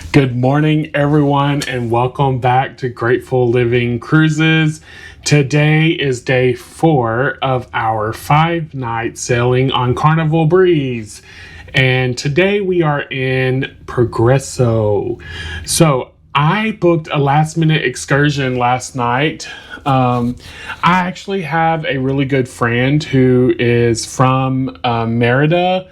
Good morning, everyone, and welcome back to Grateful Living Cruises. Today is day 4 of our 5-night sailing on Carnival Breeze. And today we are in Progreso. So I booked a last-minute excursion last night. I actually have a really good friend who is from Merida.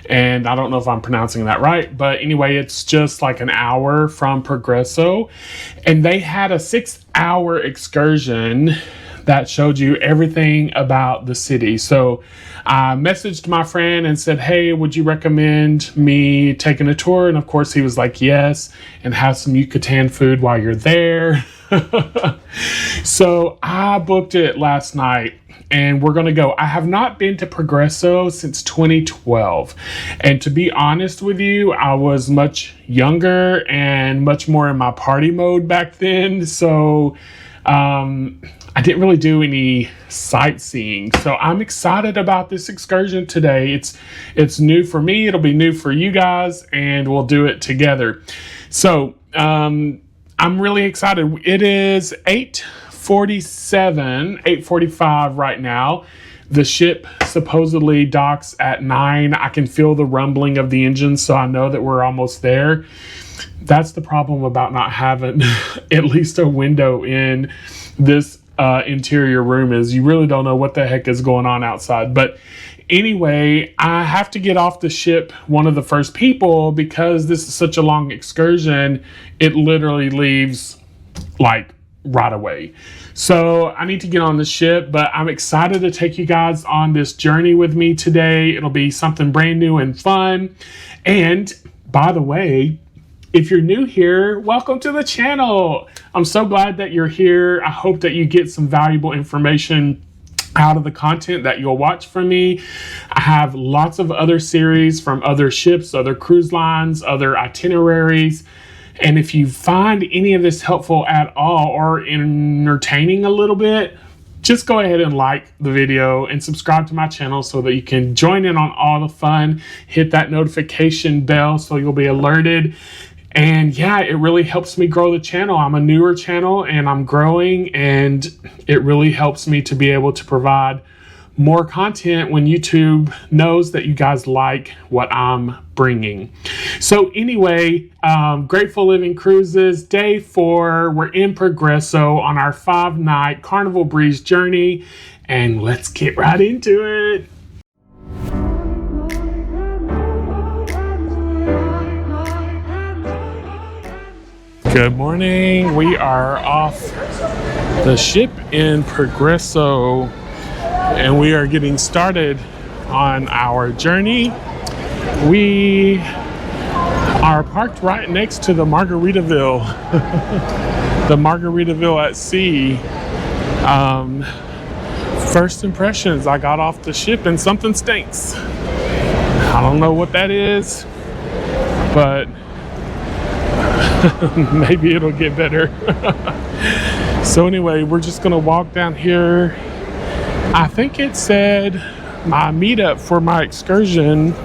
And I don't know if I'm pronouncing that right, but anyway, it's just like an hour from Progreso. And they had a 6-hour excursion that showed you everything about the city. So I messaged my friend and said, hey, would you recommend me taking a tour? And of course he was like, yes, and have some Yucatan food while you're there. So I booked it last night. And we're going to go. I have not been to Progreso since 2012. And to be honest with you, I was much younger and much more in my party mode back then. So I didn't really do any sightseeing. So I'm excited about this excursion today. It's new for me. It'll be new for you guys, and we'll do it together. So I'm really excited. It is 8:45 right now. The ship supposedly docks at 9. I can feel the rumbling of the engine, so I know that we're almost there. That's the problem about not having at least a window in this interior room, is you really don't know what the heck is going on outside. But anyway, I have to get off the ship one of the first people because this is such a long excursion. It literally leaves like right away. So I need to get on the ship, but I'm excited to take you guys on this journey with me today. It'll be something brand new and fun. And by the way, if you're new here, welcome to the channel. I'm so glad that you're here. I hope that you get some valuable information out of the content that you'll watch from me. I have lots of other series from other ships, other cruise lines, other itineraries. And if you find any of this helpful at all or entertaining a little bit, just go ahead and like the video and subscribe to my channel so that you can join in on all the fun. Hit that notification bell so you'll be alerted. And yeah, it really helps me grow the channel. I'm a newer channel and I'm growing, and it really helps me to be able to provide more content when YouTube knows that you guys like what I'm bringing. So anyway, Grateful Living Cruises, day 4. We're in Progreso on our 5-night Carnival Breeze journey, and let's get right into it. Good morning. We are off the ship in Progreso, and we are getting started on our journey. We are parked right next to the Margaritaville, the Margaritaville at sea. First impressions, I got off the ship and something stinks. I don't know what that is, but maybe it'll get better. So anyway, we're just gonna walk down here. I think it said my meetup for my excursion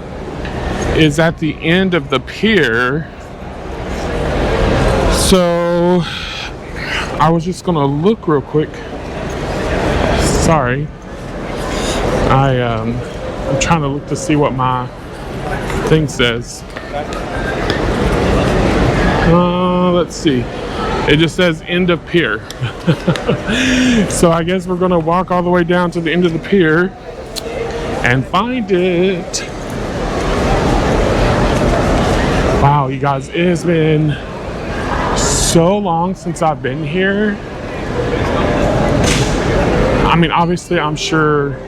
is at the end of the pier. So I was just gonna look real quick. Sorry. I'm trying to look to see what my thing says. Let's see. It just says end of pier. So I guess we're gonna walk all the way down to the end of the pier and find it. Wow, you guys, it has been so long since I've been here. I mean, obviously I'm sure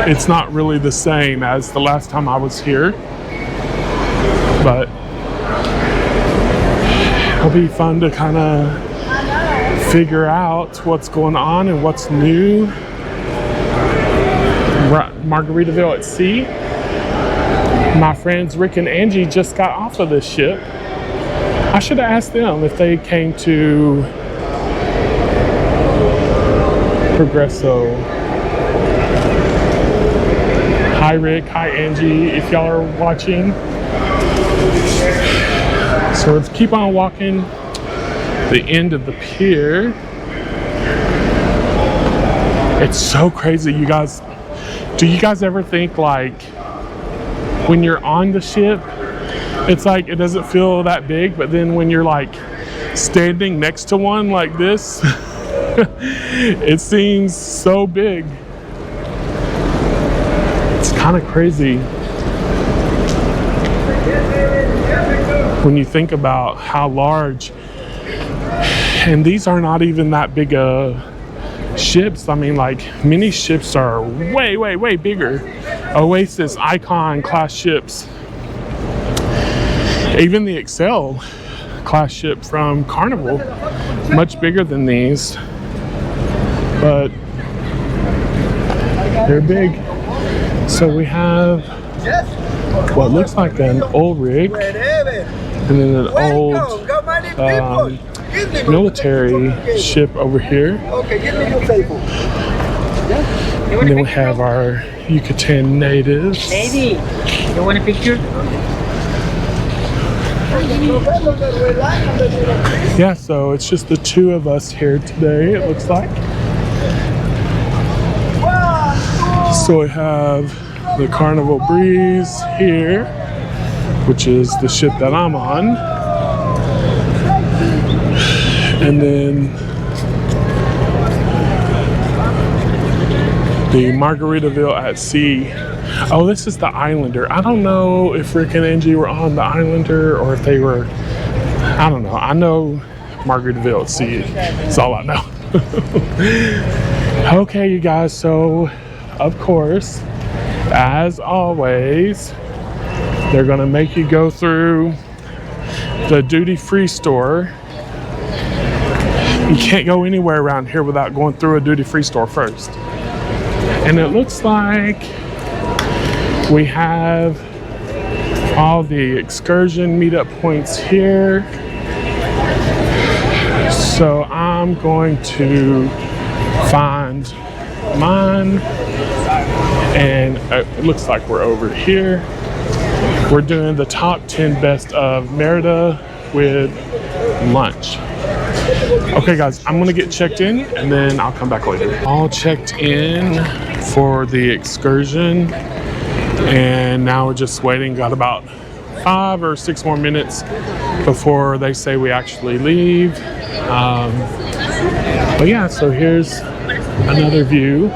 it's not really the same as the last time I was here, but it'll be fun to kind of figure out what's going on and what's new. Margaritaville at sea. My friends Rick and Angie just got off of this ship. I should have asked them if they came to Progreso. Hi Rick, hi Angie, if y'all are watching. So let's keep on walking the end of the pier. It's so crazy, you guys. Do you guys ever think like when you're on the ship, it's like it doesn't feel that big, but then when you're like standing next to one like this, it seems so big. It's kind of crazy when you think about how large, and these are not even that big ships. I mean, like many ships are way, way, way bigger. Oasis, Icon class ships. Even the Excel class ship from Carnival, much bigger than these, but they're big. So we have what looks like an old rig, and then an old military ship over here. And then we have our Yucatan natives. Lady, you want a picture? Yeah, so it's just the two of us here today, it looks like. So we have the Carnival Breeze here, which is the ship that I'm on. And then the Margaritaville at Sea. Oh, this is the Islander. I don't know if Rick and Angie were on the Islander or if they were, I don't know. I know Margaritaville at Sea. That's all I know. Okay, you guys, so of course, as always, they're gonna make you go through the duty-free store. You can't go anywhere around here without going through a duty-free store first. And it looks like we have all the excursion meetup points here. So I'm going to find mine, and it looks like we're over here. We're doing the top 10 best of Merida with lunch. Okay guys, I'm gonna get checked in and then I'll come back later. All checked in for the excursion, and now we're just waiting. Got about 5 or 6 more minutes before they say we actually leave. But yeah, so here's another view.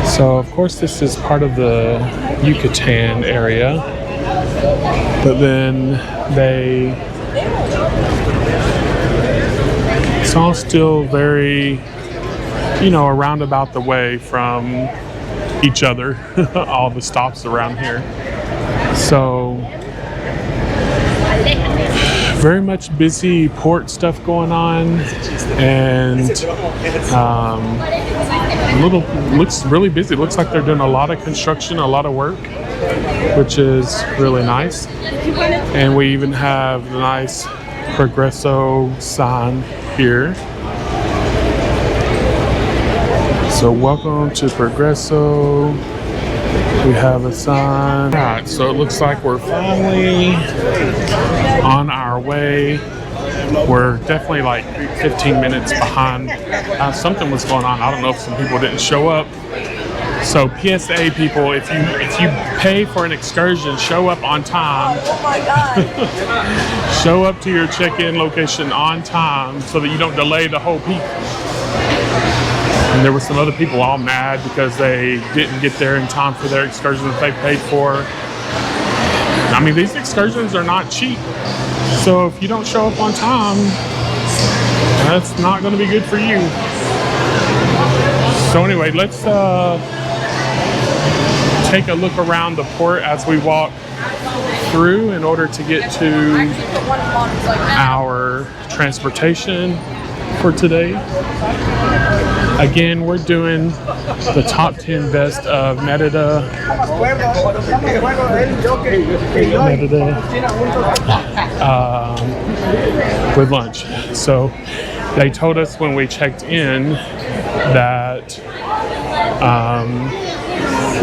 So of course this is part of the Yucatan area, but then it's all still very, you know, a roundabout the way from each other, all the stops around here. So very much busy port stuff going on, and looks really busy. Looks like they're doing a lot of construction, a lot of work, which is really nice. And we even have the nice Progreso sign here. So welcome to Progreso. We have a sign. All right, so it looks like we're finally on our way. We're definitely like 15 minutes behind. Something was going on. I don't know if some people didn't show up. So PSA people, if you pay for an excursion, show up on time. Oh my God. Show up to your check-in location on time so that you don't delay the whole peak. And there were some other people all mad because they didn't get there in time for their excursion that they paid for. I mean, these excursions are not cheap. So if you don't show up on time, that's not going to be good for you. So anyway, let's take a look around the port as we walk through in order to get to our transportation for today. Again, we're doing the top 10 best of Merida with lunch. So they told us when we checked in that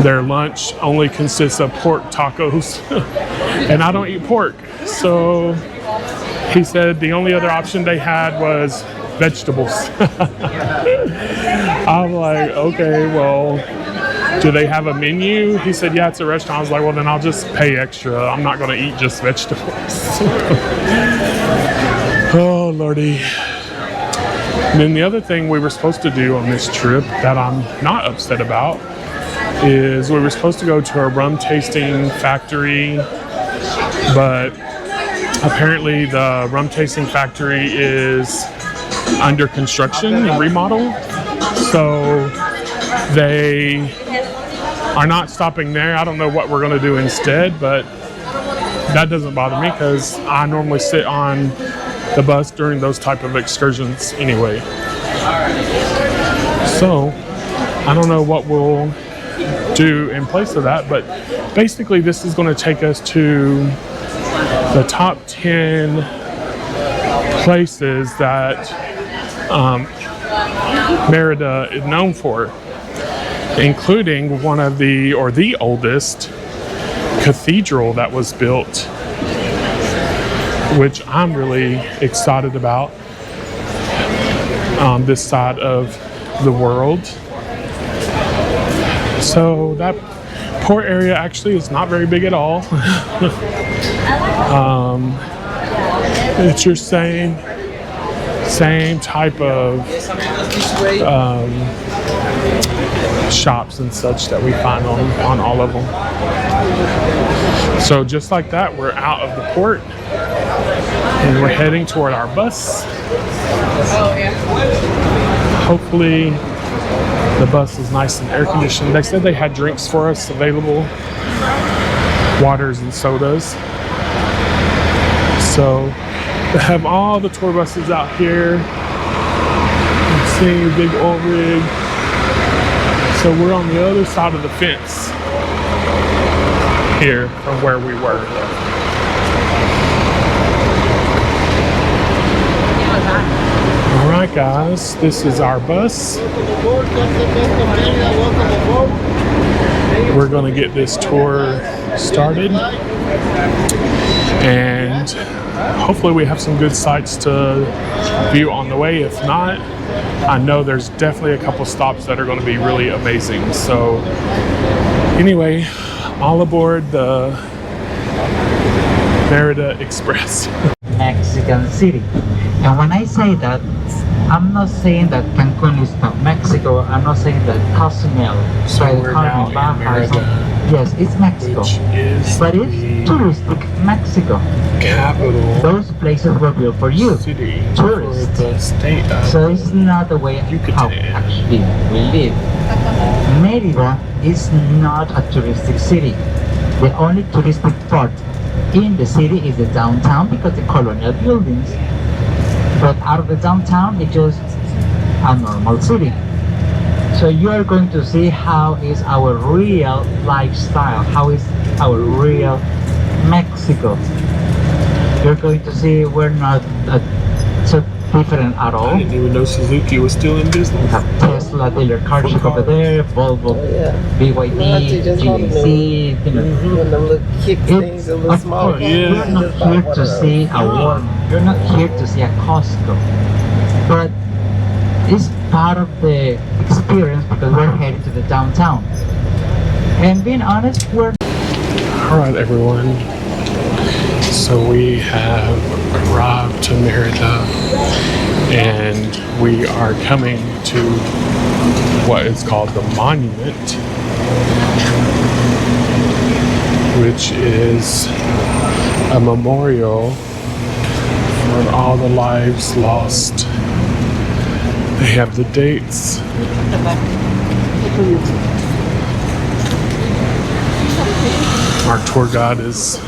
Their lunch only consists of pork tacos, and I don't eat pork. So he said the only other option they had was vegetables. I'm like, okay, well, do they have a menu? He said, yeah, it's a restaurant. I was like, well, then I'll just pay extra. I'm not going to eat just vegetables. Oh, Lordy. And then the other thing we were supposed to do on this trip that I'm not upset about is we were supposed to go to a rum tasting factory, but apparently the rum tasting factory is under construction and remodel. So they are not stopping there. I don't know what we're going to do instead, but that doesn't bother me because I normally sit on the bus during those type of excursions anyway. So I don't know what we'll do in place of that, but basically this is going to take us to the top 10 places that Merida is known for, including one of the oldest cathedral that was built, which I'm really excited about on this side of the world. So that port area actually is not very big at all. It's your same type of shops and such that we find on all of them. So just like that, we're out of the port and we're heading toward our bus. Hopefully the bus is nice and air conditioned. They said they had drinks for us available, waters and sodas. So they have all the tour buses out here. I'm seeing a big oil rig. So we're on the other side of the fence here from where we were. All right, guys, this is our bus. We're going to get this tour started, and hopefully we have some good sights to view on the way. If not, I know there's definitely a couple stops that are going to be really amazing. So anyway, all aboard the Merida Express. Mexican City. And when I say that, I'm not saying that Cancun is not Mexico. I'm not saying that Cozumel, So we're now in Merida, yes, it's Mexico, which is but it's touristic Mexico. capital Those places were built for you, city tourists. for the state of So it's not the way Yucatan. how actually we live. Merida is not a touristic city. The only touristic part in the city is the downtown because the colonial buildings. But out of the downtown, it's just a normal city. So you are going to see how is our real lifestyle, how is our real Mexico. You're going to see we're not so different at all. I didn't even know Suzuki was still in We business. have Tesla, dealer car shop over there, Volvo, BYD, GAC, you know. When them little kick things, a little Of small. course, you're not here to see a Walmart. You're not here to see a Costco. But it's part of the experience because we're headed to the downtown. And being honest, we're... All right, everyone. So we have arrived to Merida, and we are coming to what is called the Monument, which is a memorial for all the lives lost. They have the dates. Our tour guide is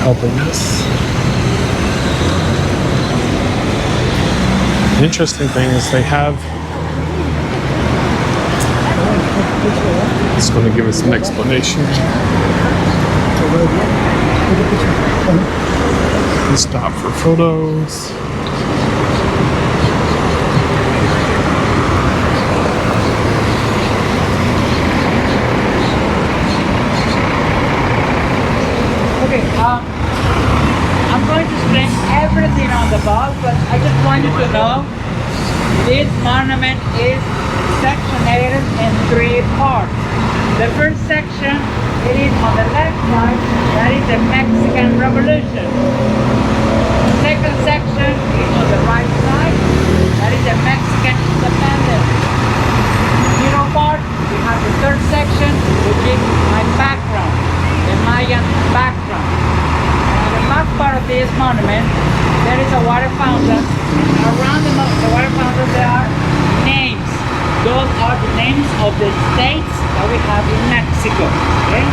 helping us. The interesting thing is they have, it's going to give us an explanation. We stop for photos. Okay, I'm going to explain everything on the bus, but I just want you to know this monument is sectionated in 3 parts. The first section, it is on the left side, that is the Mexican Revolution. The second section is on the right side, that is the Mexican Independence. Middle part, we have the third section, which is my background, the Mayan background. On the back part of this monument, there is a water fountain. Around the water fountain, there are names. Those are the names of the states that we have in Mexico. Okay?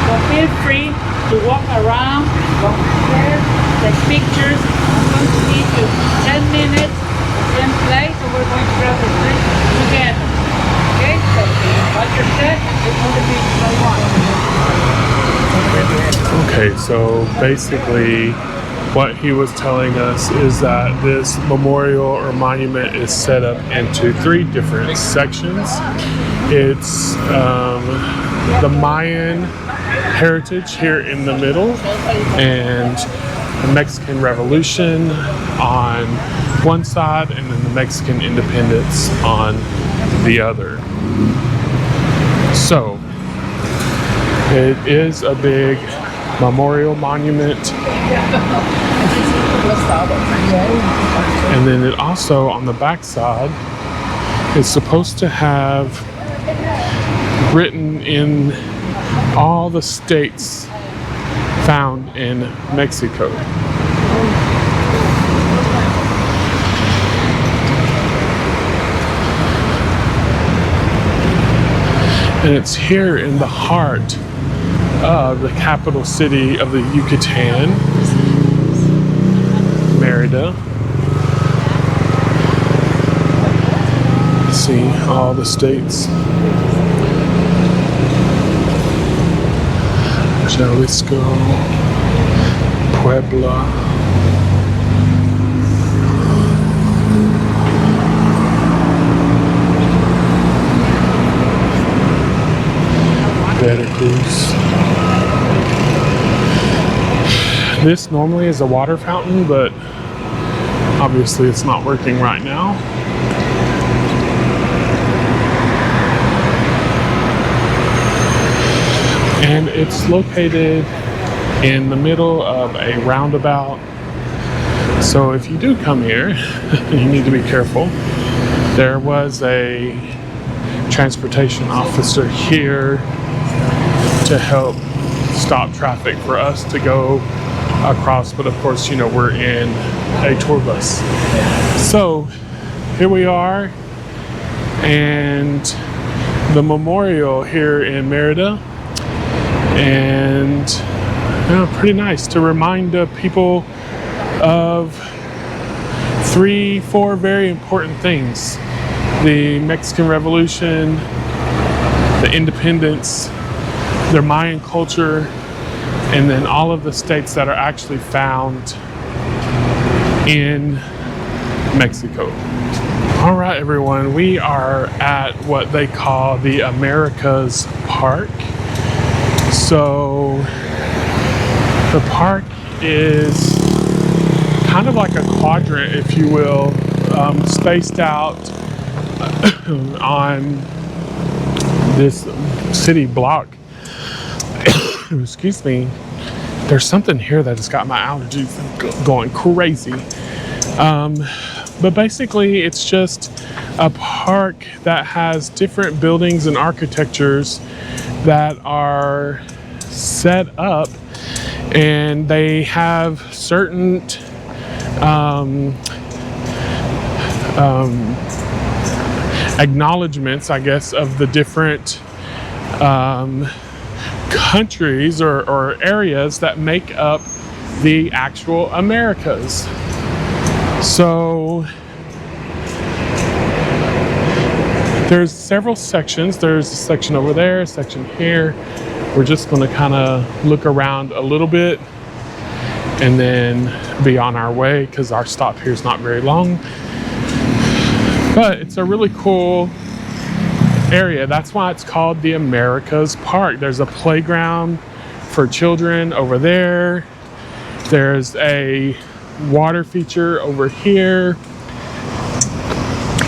So feel free to walk around, go upstairs, take pictures. I'm going to need you 10 minutes, the same place, so we're going to grab the street together. Okay? So what you're set, it's going to be so one. Okay, so basically what he was telling us is that this memorial or monument is set up into 3 different sections. It's the Mayan heritage here in the middle, and the Mexican Revolution on one side, and then the Mexican independence on the other. So it is a big memorial monument. And then it also, on the back side, is supposed to have written in all the states found in Mexico. And it's here in the heart of the capital city of the Yucatan, Merida. See all the states. Jalisco, Puebla, Veracruz. This normally is a water fountain, but obviously it's not working right now. And it's located in the middle of a roundabout. So if you do come here, you need to be careful. There was a transportation officer here to help stop traffic for us to go across, but of course, you know, we're in a tour bus. So here we are, and the memorial here in Merida, and pretty nice to remind people of 3-4 very important things: the Mexican Revolution, the independence, their Mayan culture, and then all of the states that are actually found in Mexico. All right, everyone, we are at what they call the Americas Park. So the park is kind of like a quadrant, if you will, spaced out on this city block. Excuse me. There's something here that has got my allergies going crazy. But basically, it's just a park that has different buildings and architectures that are set up, and they have certain acknowledgements, I guess, of the different countries or areas that make up the actual Americas. So there's several sections. There's a section over there, a section here. We're just going to kind of look around a little bit and then be on our way, because our stop here is not very long. But it's a really cool area. That's why it's called the Americas Park. There's a playground for children over there. There's a water feature over here.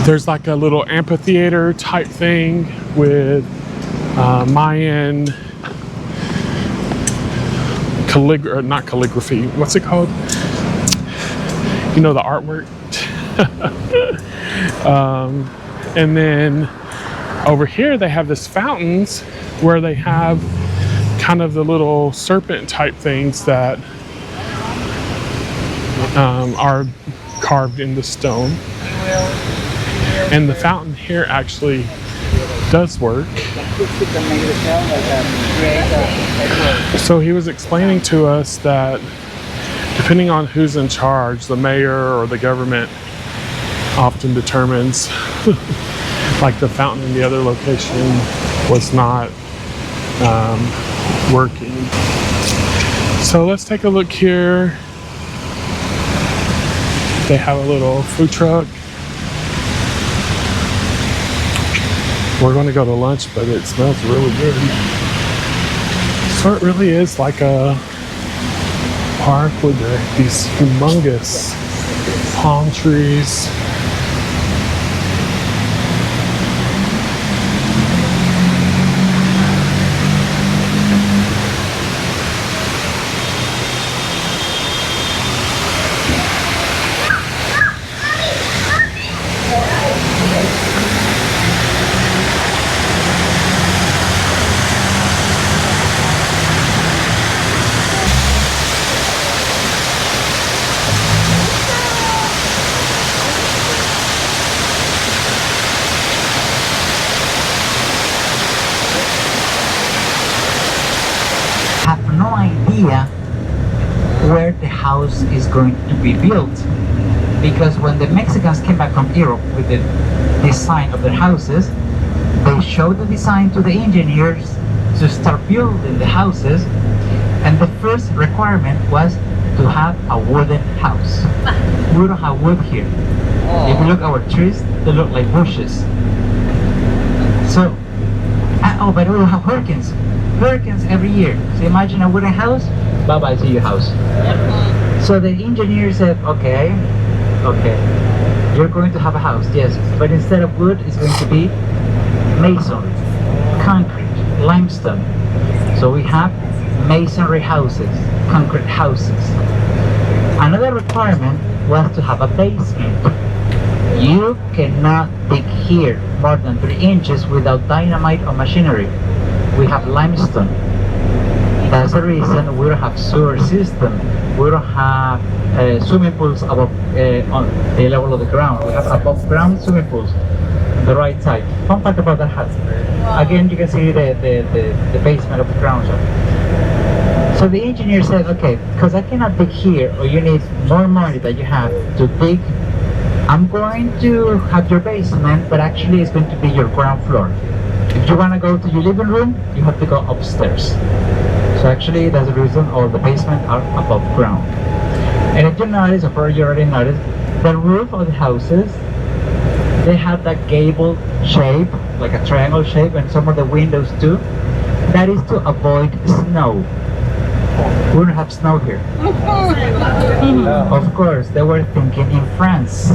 There's like a little amphitheater type thing with Mayan not calligraphy. What's it called? You know, the artwork. And then over here they have this fountains where they have kind of the little serpent type things that are carved in the stone. And the fountain here actually does work. So he was explaining to us that depending on who's in charge, the mayor or the government often determines like the fountain in the other location was not working. So let's take a look here. They have a little food truck. We're going to go to lunch, but it smells really good. So it really is like a park with these humongous palm trees. No idea where the house is going to be built, because when the Mexicans came back from Europe with the design of their houses, they showed the design to the engineers to start building the houses, and the first requirement was to have a wooden house. We don't have wood here. If you look at our trees, they look like bushes. So, oh, by the way, we have hurricanes every year. So imagine a wooden house, bye-bye to your house. So the engineer said, okay, you're going to have a house, yes, but instead of wood, it's going to be masonry, concrete, limestone. So we have masonry houses, concrete houses. Another requirement was to have a basement. You cannot dig here more than 3 inches without dynamite or machinery. We have limestone. That's the reason we don't have sewer system. We don't have swimming pools above on the level of the ground. We have above ground swimming pools on the right side. Fun fact about that house. Again, you can see the basement of the ground. So the engineer said, okay, because I cannot dig here, or you need more money that you have to dig, I'm going to have your basement, but actually it's going to be your ground floor. If you want to go to your living room, you have to go upstairs. So actually, that's the reason all the basements are above ground. And if you notice, or probably you already noticed, the roof of the houses, they have that gable shape, like a triangle shape, and some of the windows too. That is to avoid snow. We don't have snow here. Of course, they were thinking in France.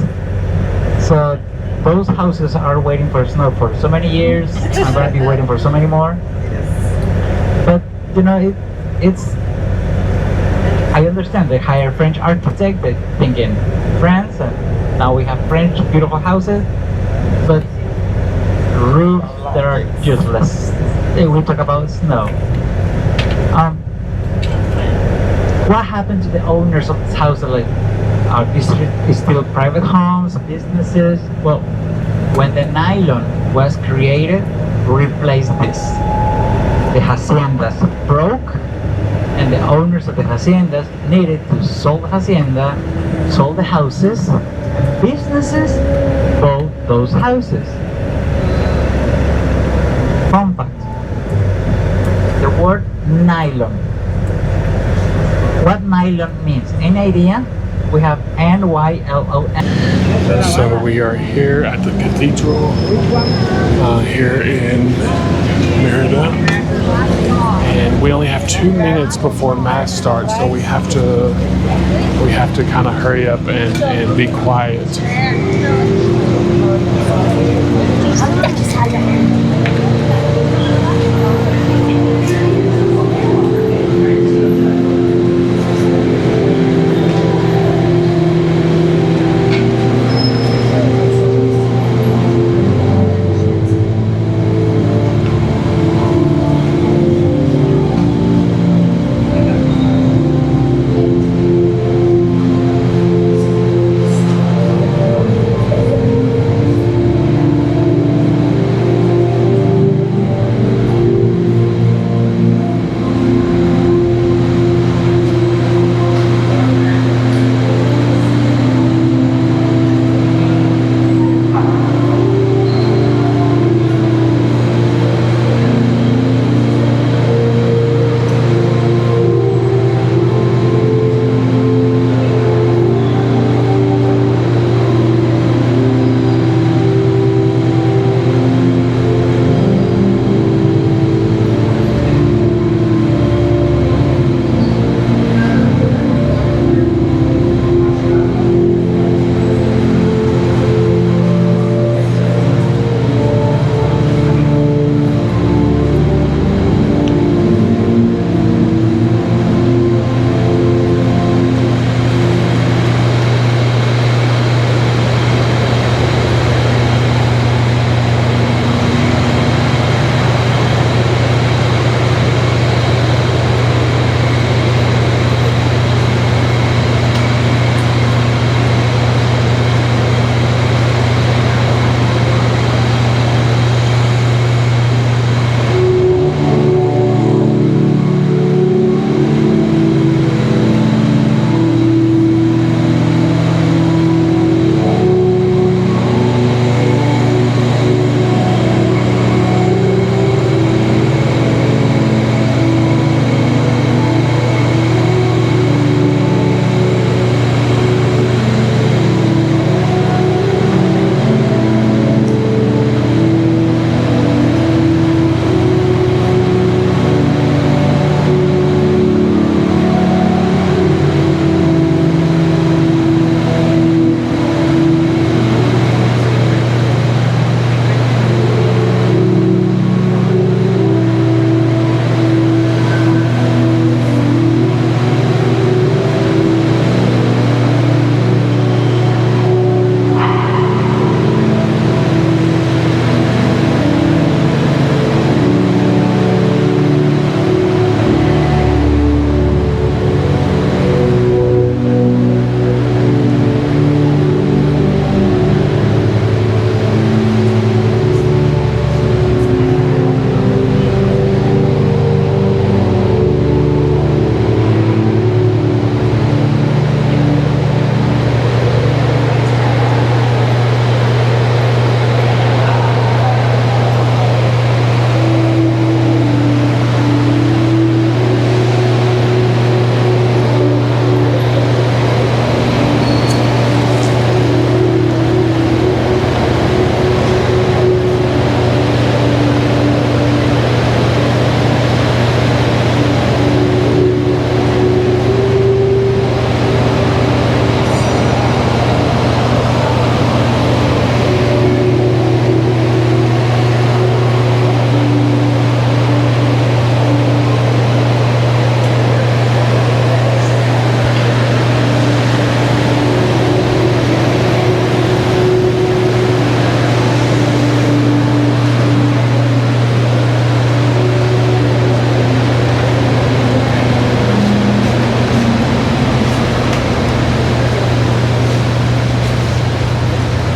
So those houses are waiting for snow for so many years. I'm going to be waiting for so many more. But you know, it's. I understand they hire French architect. They think in France, and now we have French beautiful houses, but roofs that are useless. We talk about snow. What happened to the owners of this house? Like, are these still private homes, businesses? Well, when the nylon was created, replaced this. The haciendas broke, and the owners of the haciendas needed to sell the hacienda, sold the houses, and businesses bought those houses. Fun fact: the word nylon. What nylon means? Any idea? We have N-Y-L-O-N. So we are here at the cathedral here in Merida. And we only have 2 minutes before mass starts, so we have to kind of hurry up and be quiet.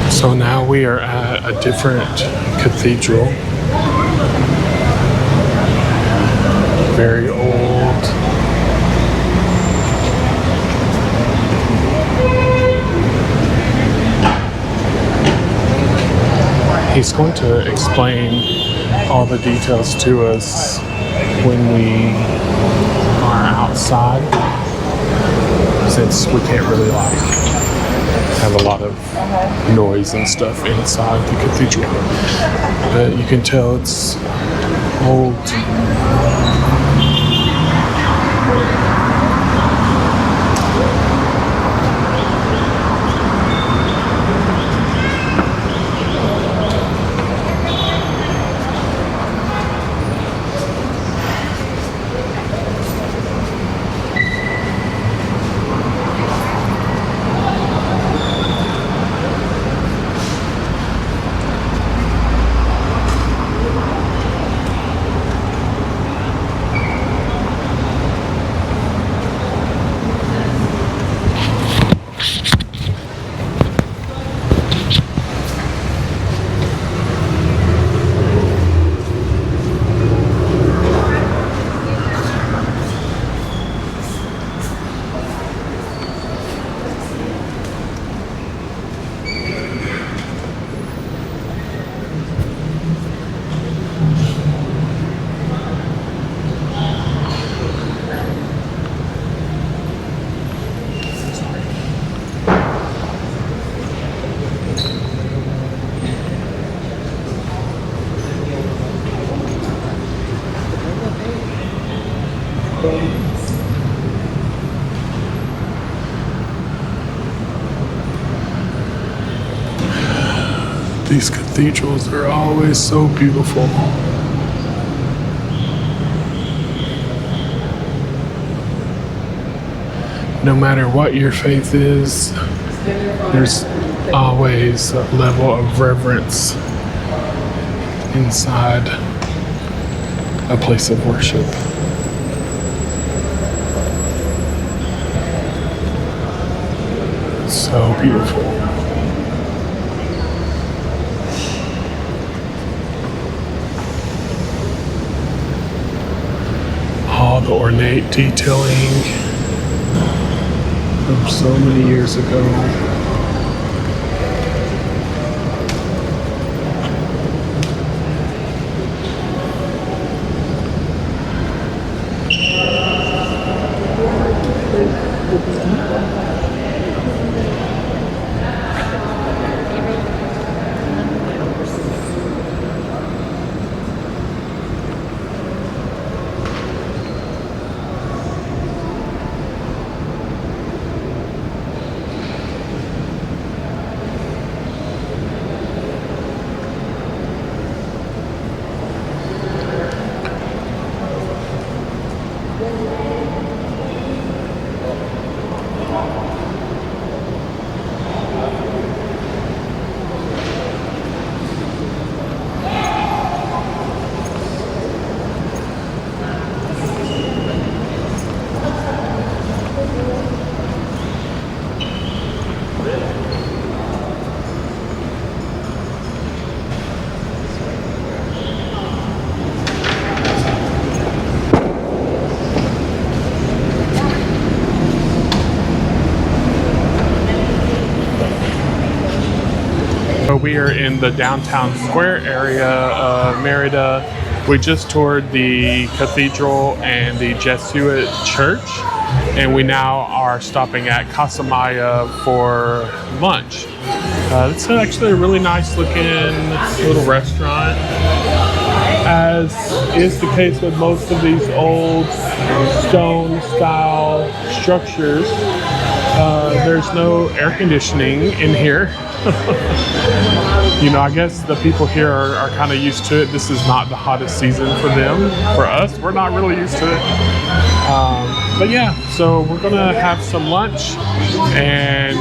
So now we are at a different cathedral. Very old. He's going to explain all the details to us when we are outside, since we can't really have a lot of noise and stuff inside the cathedral. But you can tell it's cold. These cathedrals are always so beautiful. No matter what your faith is, there's always a level of reverence inside a place of worship. So beautiful. All the ornate detailing from so many years ago. We are in the downtown square area of Merida. We just toured the cathedral and the Jesuit church, and we now are stopping at Casa Maya for lunch. It's actually a really nice looking little restaurant. As is the case with most of these old stone style structures, there's no air conditioning in here. You know, I guess the people here are kind of used to it. This is not the hottest season for them. For us, we're not really used to it. But yeah, so we're gonna have some lunch and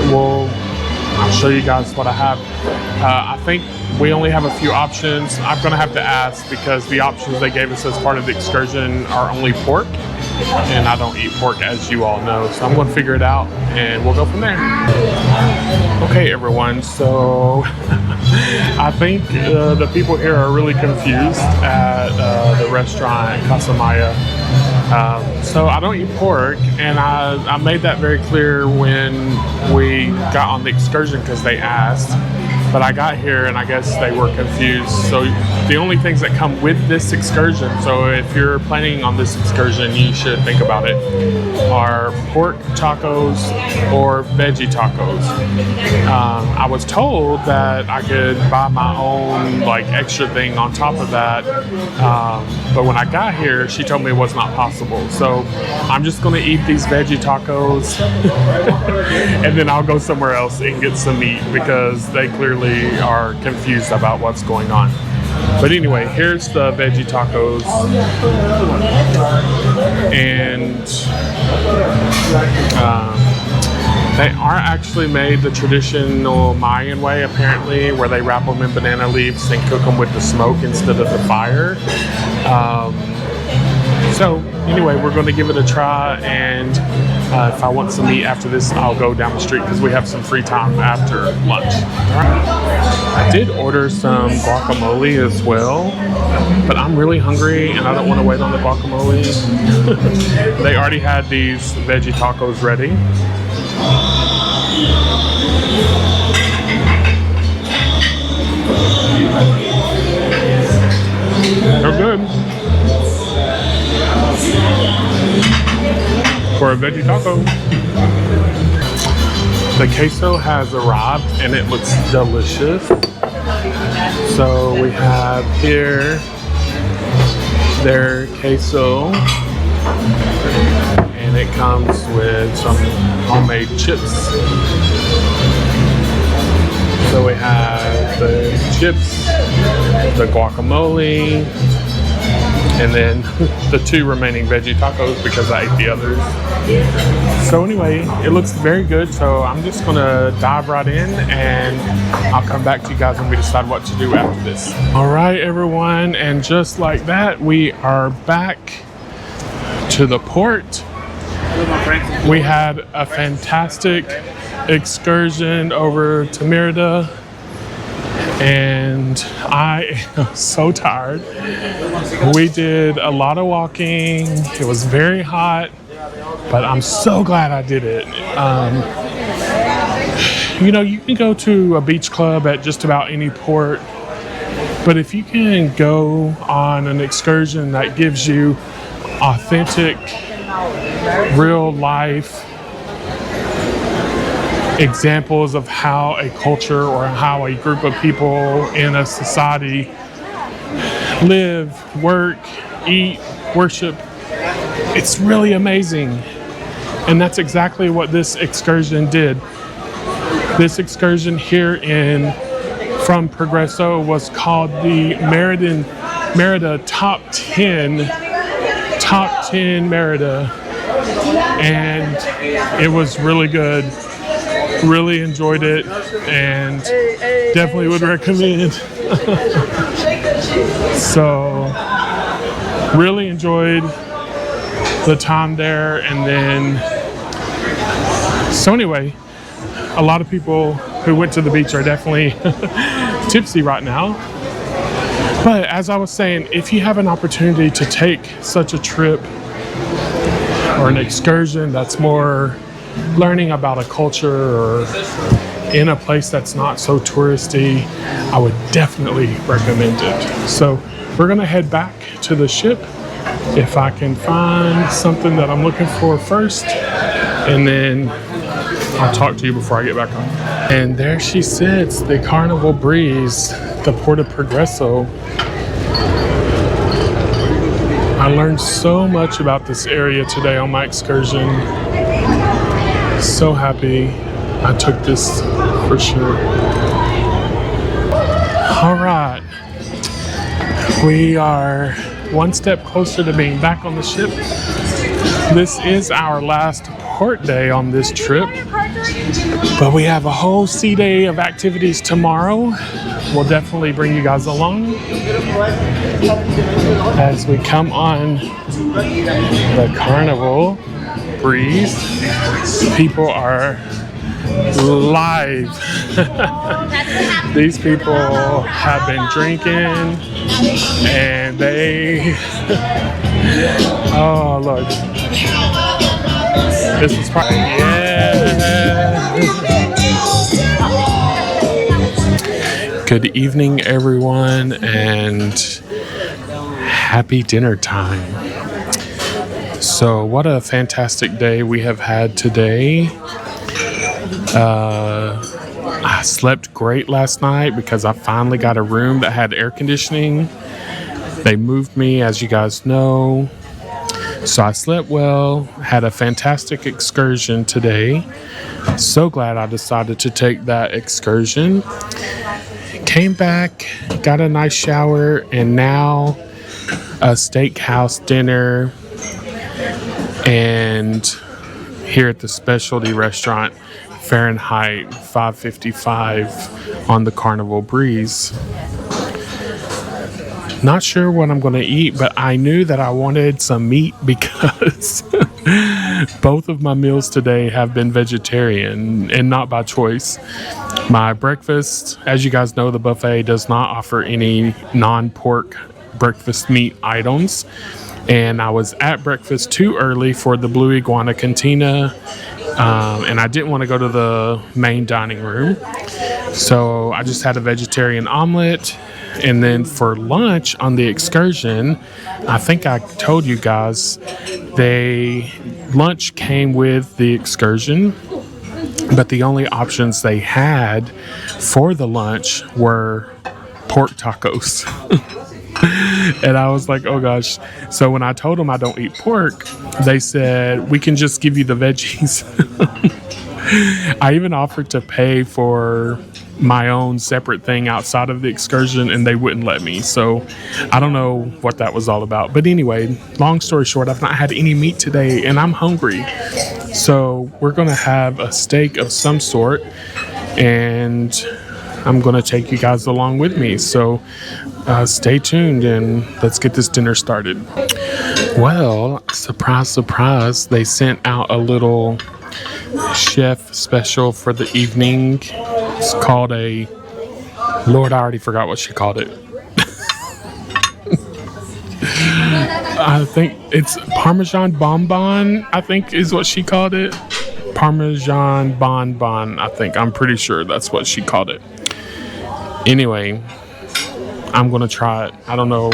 I'll show you guys what I have. I think we only have a few options. I'm gonna have to ask because the options they gave us as part of the excursion are only pork, and I don't eat pork, as you all know. So I'm gonna figure it out and we'll go from there. Okay, everyone, so I think the people here are really confused at the restaurant Casa Maya. So I don't eat pork, and I made that very clear when we got on the excursion because they asked. But I got here and I guess they were confused. So the only things that come with this excursion, so if you're planning on this excursion, you should think about it, are pork tacos or veggie tacos. I was told that I could buy my own like extra thing on top of that. But when I got here, she told me it was not possible. So I'm just gonna eat these veggie tacos and then I'll go somewhere else and get some meat because they clearly are confused about what's going on. But anyway, here's the veggie tacos, and they aren't actually made the traditional Mayan way, apparently, where they wrap them in banana leaves and cook them with the smoke instead of the fire. So anyway, we're going to give it a try, and if I want some meat after this, I'll go down the street because we have some free time after lunch. I did order some guacamole as well, but I'm really hungry and I don't want to wait on the guacamole. They already had these veggie tacos ready. They're good. For a veggie taco. The queso has arrived and it looks delicious. So we have here their queso, and it comes with some homemade chips. So we have the chips, the guacamole, and then the 2 remaining veggie tacos because I ate the others. So anyway, it looks very good. So I'm just gonna dive right in and I'll come back to you guys when we decide what to do after this. All right, everyone. And just like that, we are back to the port. We had a fantastic excursion over to Merida, and I am so tired. We did a lot of walking. It was very hot, but I'm so glad I did it. You know, you can go to a beach club at just about any port, but if you can go on an excursion that gives you authentic, real life examples of how a culture or how a group of people in a society live, work, eat, worship, it's really amazing. And that's exactly what this excursion did. This excursion here from Progreso was called the Merida Top 10 Merida, and it was really good. Really enjoyed it and definitely would recommend. So really enjoyed the time there. And then so anyway, a lot of people who went to the beach are definitely tipsy right now. But as I was saying, if you have an opportunity to take such a trip or an excursion that's more learning about a culture or in a place that's not so touristy, I would definitely recommend it. So we're gonna head back to the ship if I can find something that I'm looking for first, and then I'll talk to you before I get back on. And there she sits, the Carnival Breeze, the Port of Progreso. I learned so much about this area today on my excursion. So happy I took this for sure. All right, we are one step closer to being back on the ship. This is our last port day on this trip, but we have a whole sea day of activities tomorrow. We'll definitely bring you guys along as we come on the Carnival Breeze. People are live. These people have been drinking and they oh look, this is probably Good evening, everyone, and happy dinner time. So, what a fantastic day we have had today. I slept great last night because I finally got a room that had air conditioning. They moved me, as you guys know. So I slept well, had a fantastic excursion today. So glad I decided to take that excursion. Came back, got a nice shower, and now a steakhouse dinner. And here at the specialty restaurant, Fahrenheit 555 on the Carnival Breeze. Not sure what I'm going to eat, but I knew that I wanted some meat because both of my meals today have been vegetarian and not by choice. My breakfast, as you guys know, the buffet does not offer any non-pork breakfast meat items. And I was at breakfast too early for the Blue Iguana Cantina, and I didn't want to go to the main dining room. So I just had a vegetarian omelet. And then for lunch on the excursion, I think I told you guys, lunch came with the excursion, but the only options they had for the lunch were pork tacos. And I was like, oh gosh. So when I told them I don't eat pork, they said, we can just give you the veggies. I even offered to pay for my own separate thing outside of the excursion, and they wouldn't let me. So I don't know what that was all about. But anyway, long story short, I've not had any meat today, and I'm hungry. So we're going to have a steak of some sort, and I'm going to take you guys along with me. So stay tuned, and let's get this dinner started. Well, surprise, surprise, they sent out a little chef special for the evening. It's called a, Lord, I already forgot what she called it. I think it's Parmesan Bonbon, I think is what she called it. Parmesan Bonbon, I think. I'm pretty sure that's what she called it. Anyway, I'm going to try it. I don't know,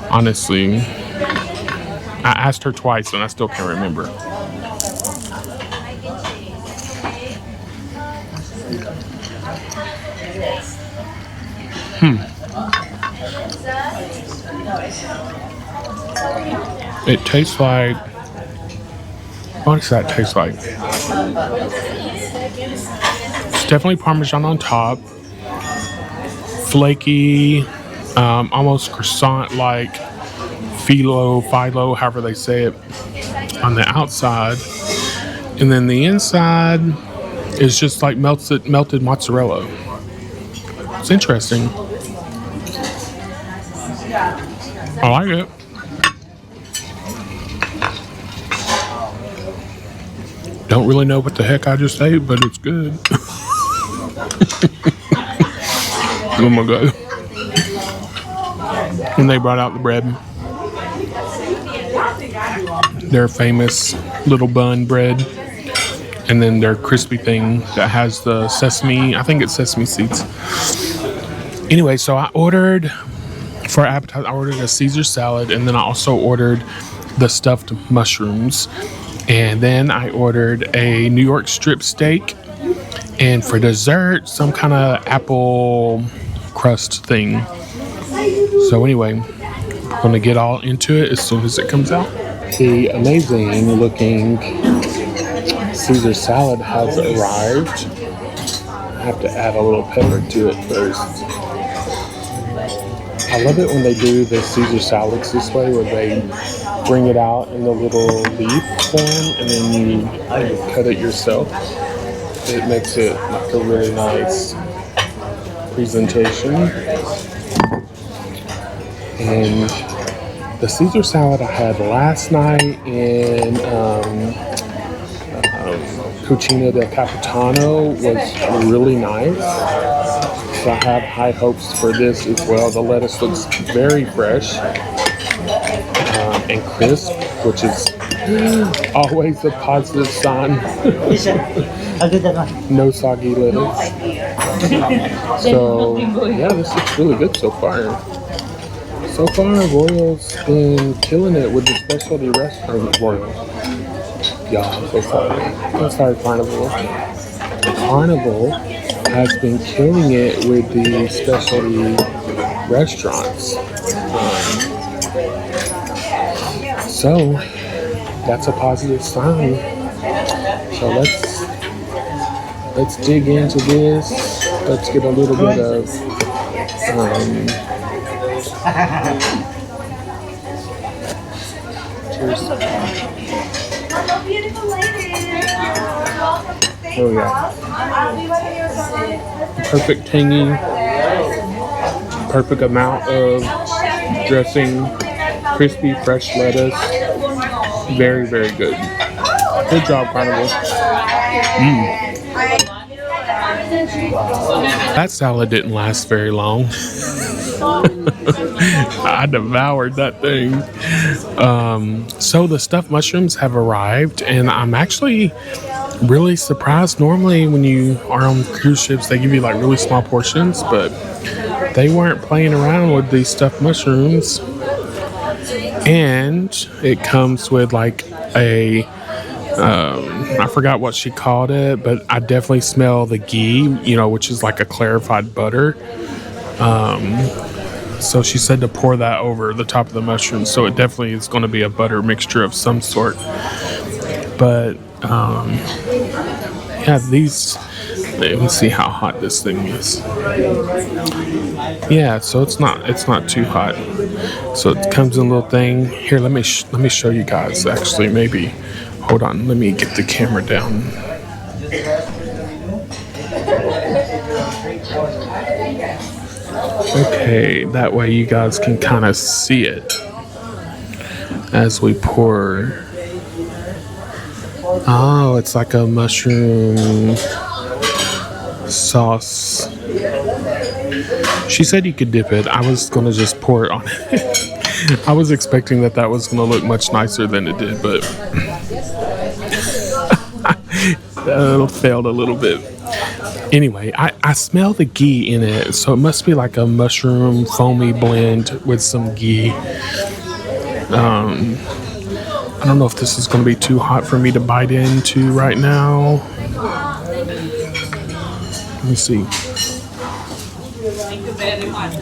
honestly. I asked her twice and I still can't remember. It tastes like, what does that taste like? It's definitely Parmesan on top. Flaky, almost croissant-like, phyllo, however they say it, on the outside. And then the inside is just like melted mozzarella. It's interesting. I like it. Don't really know what the heck I just ate, but it's good. Oh my god. And they brought out the bread. Their famous little bun bread. And then their crispy thing that has the sesame, I think it's sesame seeds. Anyway, so I ordered, for appetizer, I ordered a Caesar salad, and then I also ordered the stuffed mushrooms. And then I ordered a New York strip steak. And for dessert, some kind of apple crust thing. So anyway, I'm going to get all into it as soon as it comes out. The amazing looking Caesar salad has arrived. I have to add a little pepper to it first. I love it when they do the Caesar salads this way, where they bring it out in the little leaf form and then you cut it yourself. It makes it like a really nice presentation. And the Caesar salad I had last night in Cucina del Capitano was really nice. So I have high hopes for this as well. The lettuce looks very fresh and crisp, which is Always a positive sign. I'll do that one. No soggy lettuce. So, yeah, this looks really good so far. So far, Royal's been killing it with the specialty restaurant. Royal. Yeah, I'm so sorry. I'm sorry, Carnival. Carnival has been killing it with the specialty restaurants. So, that's a positive sign. So let's dig into this. Let's get a little bit of cheers. Oh yeah. Perfect tangy. Perfect amount of dressing. Crispy fresh lettuce. Very, very good. Good job, Carnival. That salad didn't last very long. I devoured that thing. So the stuffed mushrooms have arrived, and I'm actually really surprised. Normally when you are on cruise ships, they give you like really small portions, but they weren't playing around with these stuffed mushrooms. And it comes with like a I forgot what she called it, but I definitely smell the ghee, which is like a clarified butter. So she said to pour that over the top of the mushrooms. So it definitely is going to be a butter mixture of some sort. But yeah, these. Let me see how hot this thing is. Yeah, so it's not too hot. So it comes in a little thing. Here, let me show you guys. Actually, maybe. Hold on. Let me get the camera down. Okay, that way you guys can kind of see it as we pour. Oh, it's like a mushroom sauce. She said you could dip it. I was going to just pour it on it. I was expecting that was going to look much nicer than it did, but it failed a little bit. Anyway, I smell the ghee in it, so it must be like a mushroom foamy blend with some ghee. I don't know if this is going to be too hot for me to bite into right now. Let me see. Thank you very much.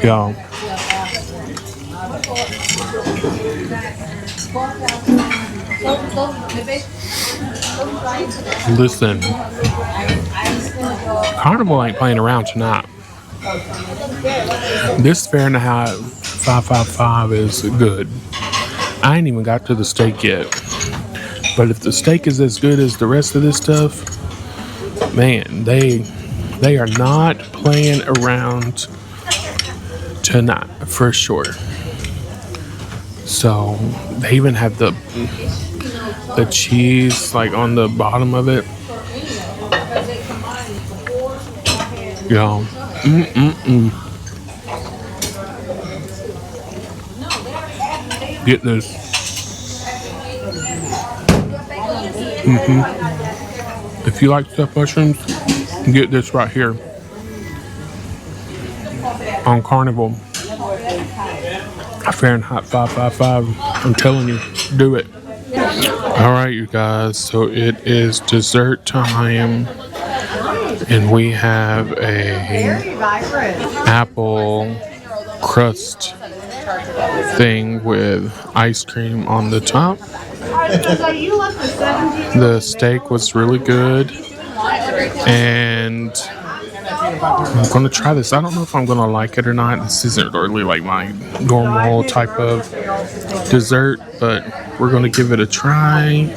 Yeah. Listen, Carnival ain't playing around tonight. This Fahrenheit 555 is good. I ain't even got to the steak yet. But if the steak is as good as the rest of this stuff, man, they are not playing around tonight for sure. So they even have the cheese like on the bottom of it. Yeah. Get this. If you like stuffed mushrooms, get this right here on Carnival. Fahrenheit 555. I'm telling you, do it. All right, you guys. So it is dessert time, and we have a apple crust thing with ice cream on the top. The steak was really good, and I'm gonna try this. I don't know if I'm gonna like it or not. This isn't really like my normal type of dessert, but we're gonna give it a try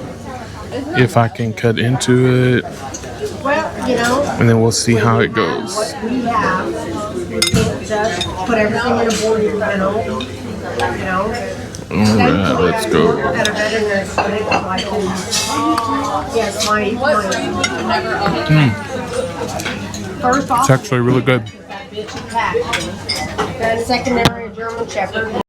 if I can cut into it, and then we'll see how it goes. Put everything in a bowl, Alright, let's go. first It's actually really good. Then secondary German Shepherd.